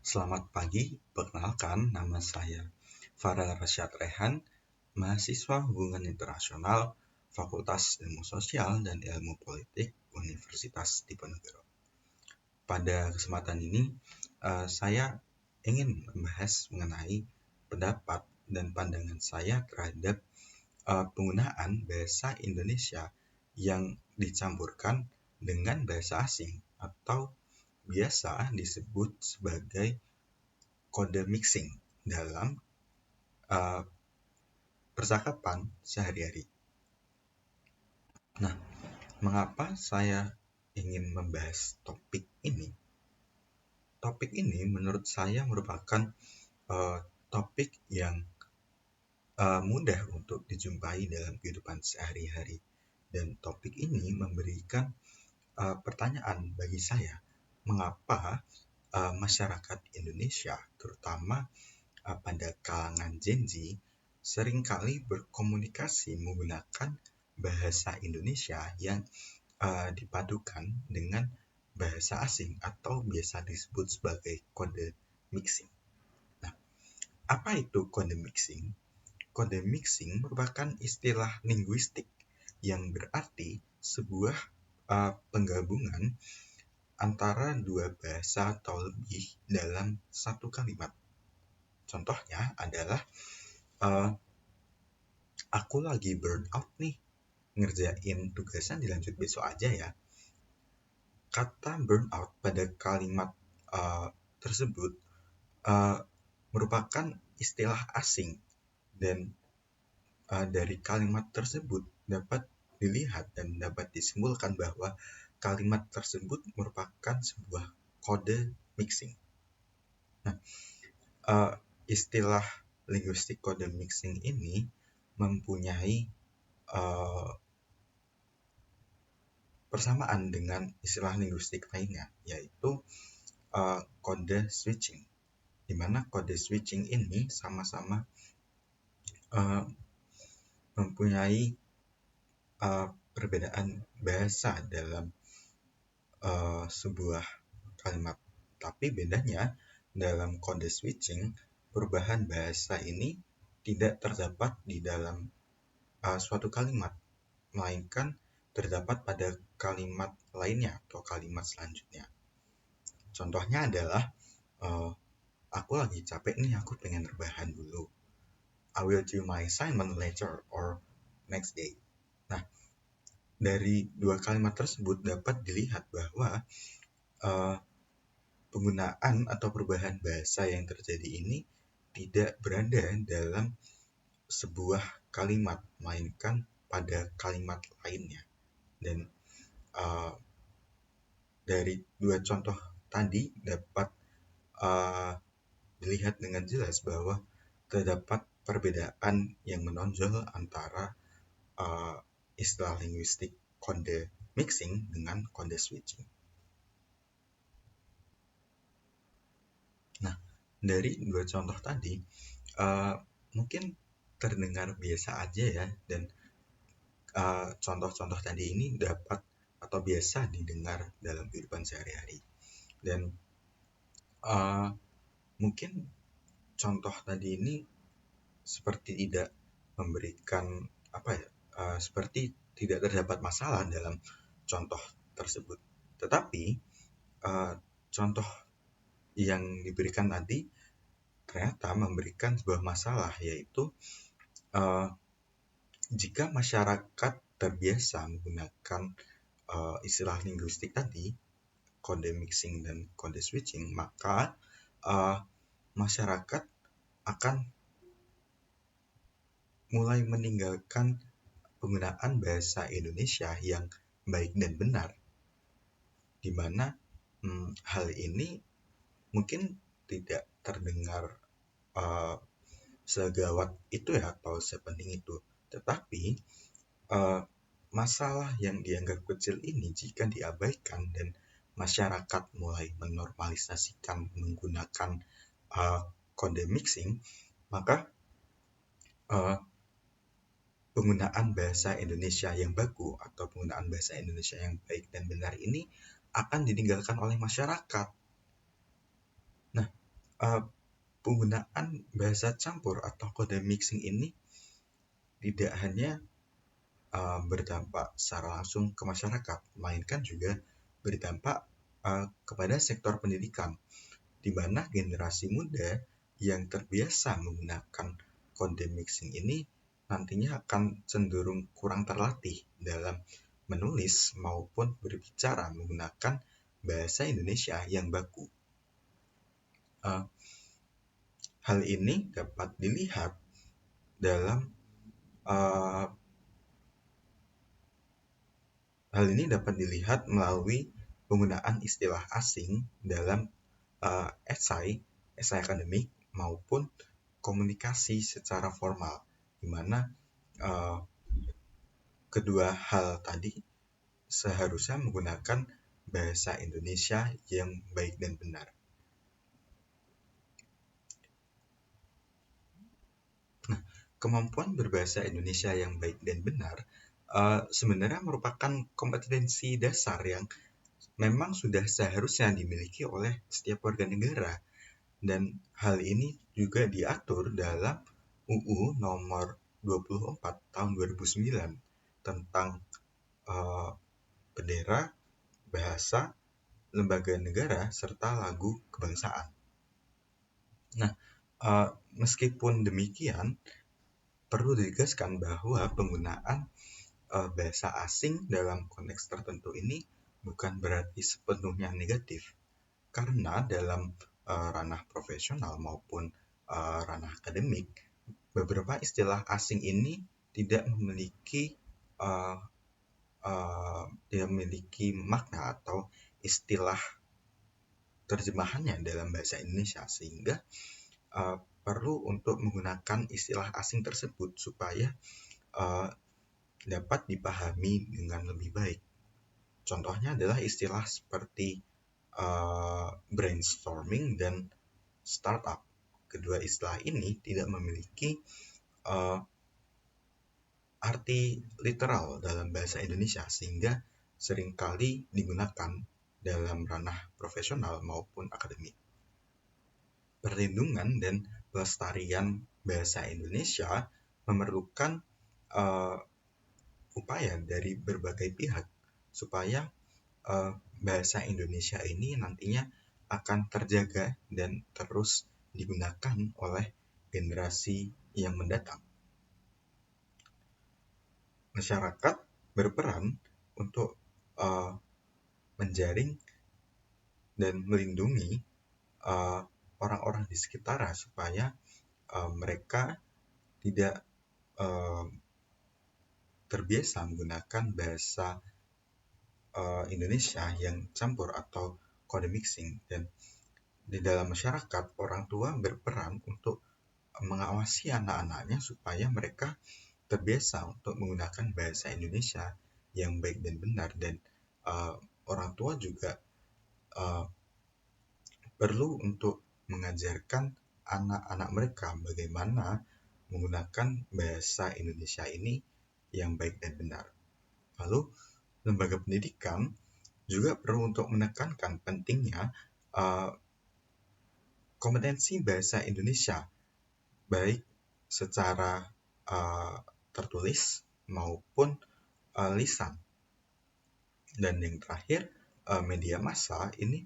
Selamat pagi, perkenalkan nama saya Farel Rasyad Rehan, mahasiswa Hubungan Internasional Fakultas Ilmu Sosial dan Ilmu Politik Universitas Diponegoro. Pada kesempatan ini, saya ingin membahas mengenai pendapat dan pandangan saya terhadap penggunaan bahasa Indonesia yang dicampurkan dengan bahasa asing atau biasa disebut sebagai kode mixing dalam percakapan sehari-hari. Nah, mengapa saya ingin membahas topik ini? Topik ini menurut saya merupakan topik yang mudah untuk dijumpai dalam kehidupan sehari-hari. Dan topik ini memberikan pertanyaan bagi saya, mengapa masyarakat Indonesia, terutama pada kalangan Gen Z, seringkali berkomunikasi menggunakan bahasa Indonesia yang dipadukan dengan bahasa asing atau biasa disebut sebagai kode mixing. Nah, apa itu kode mixing? Kode mixing merupakan istilah linguistik yang berarti sebuah penggabungan antara dua bahasa atau lebih dalam satu kalimat. Contohnya adalah aku lagi burnout nih, ngerjain tugasan dilanjut besok aja ya. Kata burnout pada kalimat tersebut merupakan istilah asing, dan dari kalimat tersebut dapat dilihat dan dapat disimpulkan bahwa kalimat tersebut merupakan sebuah kode mixing. Nah, istilah linguistik kode mixing ini mempunyai persamaan dengan istilah linguistik lainnya, yaitu kode switching, di mana kode switching ini sama-sama mempunyai perbedaan bahasa dalam sebuah kalimat. Tapi bedanya dalam kode switching, perubahan bahasa ini tidak terdapat di dalam suatu kalimat, melainkan terdapat pada kalimat lainnya atau kalimat selanjutnya. Contohnya adalah aku lagi capek nih, aku pengen rebahan dulu. I will do my assignment later or next day. Nah, dari dua kalimat tersebut dapat dilihat bahwa penggunaan atau perubahan bahasa yang terjadi ini tidak berada dalam sebuah kalimat, melainkan pada kalimat lainnya. Dan dari dua contoh tadi dapat dilihat dengan jelas bahwa terdapat perbedaan yang menonjol antara istilah linguistik kode mixing dengan kode switching. Nah, dari dua contoh tadi mungkin terdengar biasa aja ya, dan contoh-contoh tadi ini dapat atau biasa didengar dalam kehidupan sehari-hari. Dan mungkin contoh tadi ini seperti tidak memberikan seperti tidak terdapat masalah dalam contoh tersebut. Tetapi contoh yang diberikan tadi ternyata memberikan sebuah masalah, yaitu jika masyarakat terbiasa menggunakan istilah linguistik tadi, kode mixing dan kode switching, maka masyarakat akan mulai meninggalkan penggunaan bahasa Indonesia yang baik dan benar, di mana hal ini mungkin tidak terdengar segawat itu ya, atau sepenting itu. Tetapi masalah yang dianggap kecil ini jika diabaikan dan masyarakat mulai menormalisasikan menggunakan kode mixing, maka penggunaan bahasa Indonesia yang baku atau penggunaan bahasa Indonesia yang baik dan benar ini akan ditinggalkan oleh masyarakat. Nah, uh, penggunaan bahasa campur atau kode mixing ini tidak hanya berdampak secara langsung ke masyarakat, melainkan juga berdampak kepada sektor pendidikan, di mana generasi muda yang terbiasa menggunakan kode mixing ini nantinya akan cenderung kurang terlatih dalam menulis maupun berbicara menggunakan bahasa Indonesia yang baku. Uh, Hal ini dapat dilihat dalam uh, hal ini dapat dilihat melalui penggunaan istilah asing dalam esai akademik maupun komunikasi secara formal, di mana uh, kedua hal tadi seharusnya menggunakan bahasa Indonesia yang baik dan benar. Nah, kemampuan berbahasa Indonesia yang baik dan benar sebenarnya merupakan kompetensi dasar yang memang sudah seharusnya dimiliki oleh setiap warga negara, dan hal ini juga diatur dalam UU nomor 24 tahun 2009 tentang uh, bendera, bahasa, lembaga negara, serta lagu kebangsaan. Nah, meskipun demikian, perlu ditegaskan bahwa penggunaan bahasa asing dalam konteks tertentu ini bukan berarti sepenuhnya negatif, karena dalam ranah profesional maupun ranah akademik, beberapa istilah asing ini tidak memiliki uh, makna atau istilah terjemahannya dalam bahasa Indonesia, sehingga perlu untuk menggunakan istilah asing tersebut supaya uh, dapat dipahami dengan lebih baik. Contohnya adalah istilah seperti brainstorming dan startup. Kedua istilah ini tidak memiliki uh, arti literal dalam bahasa Indonesia, sehingga seringkali digunakan dalam ranah profesional maupun akademik. Perlindungan dan pelestarian bahasa Indonesia memerlukan upaya dari berbagai pihak supaya bahasa Indonesia ini nantinya akan terjaga dan terus digunakan oleh generasi yang mendatang. Masyarakat berperan untuk menjaring dan melindungi orang-orang di sekitarnya supaya mereka tidak terbiasa menggunakan bahasa Indonesia yang campur atau kode mixing. Dan di dalam masyarakat, orang tua berperan untuk mengawasi anak-anaknya supaya mereka terbiasa untuk menggunakan bahasa Indonesia yang baik dan benar, dan orang tua juga perlu untuk mengajarkan anak-anak mereka bagaimana menggunakan bahasa Indonesia ini yang baik dan benar. Lalu, lembaga pendidikan juga perlu untuk menekankan pentingnya kompetensi bahasa Indonesia, baik secara tertulis maupun lisan. Dan yang terakhir, media massa ini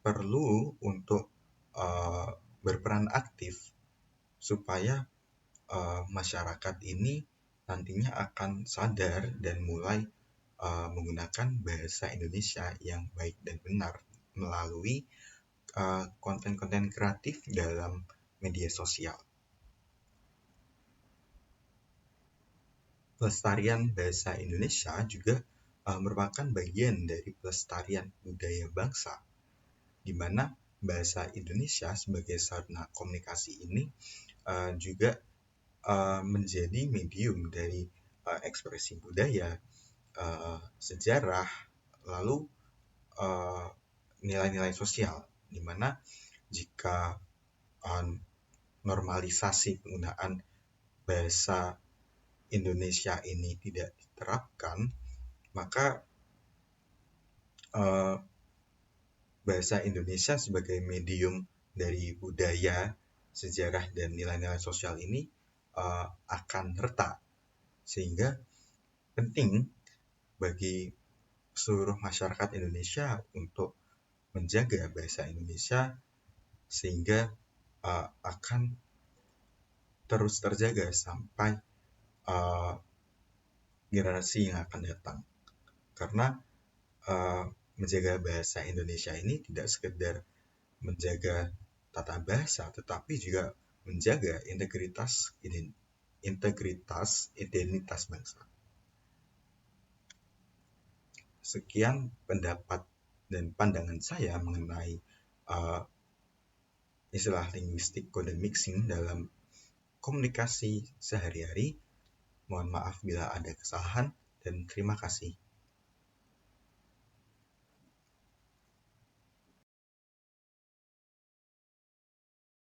perlu untuk berperan aktif supaya masyarakat ini nantinya akan sadar dan mulai menggunakan bahasa Indonesia yang baik dan benar melalui konten-konten kreatif dalam media sosial. Pelestarian bahasa Indonesia juga merupakan bagian dari pelestarian budaya bangsa, di mana bahasa Indonesia sebagai sarana komunikasi ini juga menjadi medium dari ekspresi budaya, sejarah, lalu nilai-nilai sosial, di mana jika normalisasi penggunaan bahasa Indonesia ini tidak diterapkan, maka bahasa Indonesia sebagai medium dari budaya, sejarah, dan nilai-nilai sosial ini akan retak. Sehingga penting bagi seluruh masyarakat Indonesia untuk menjaga bahasa Indonesia sehingga akan terus terjaga sampai generasi yang akan datang. Karena menjaga bahasa Indonesia ini tidak sekedar menjaga tata bahasa, tetapi juga menjaga integritas identitas bangsa. Sekian pendapat dan pandangan saya mengenai istilah linguistik kode mixing dalam komunikasi sehari-hari. Mohon maaf bila ada kesalahan dan terima kasih.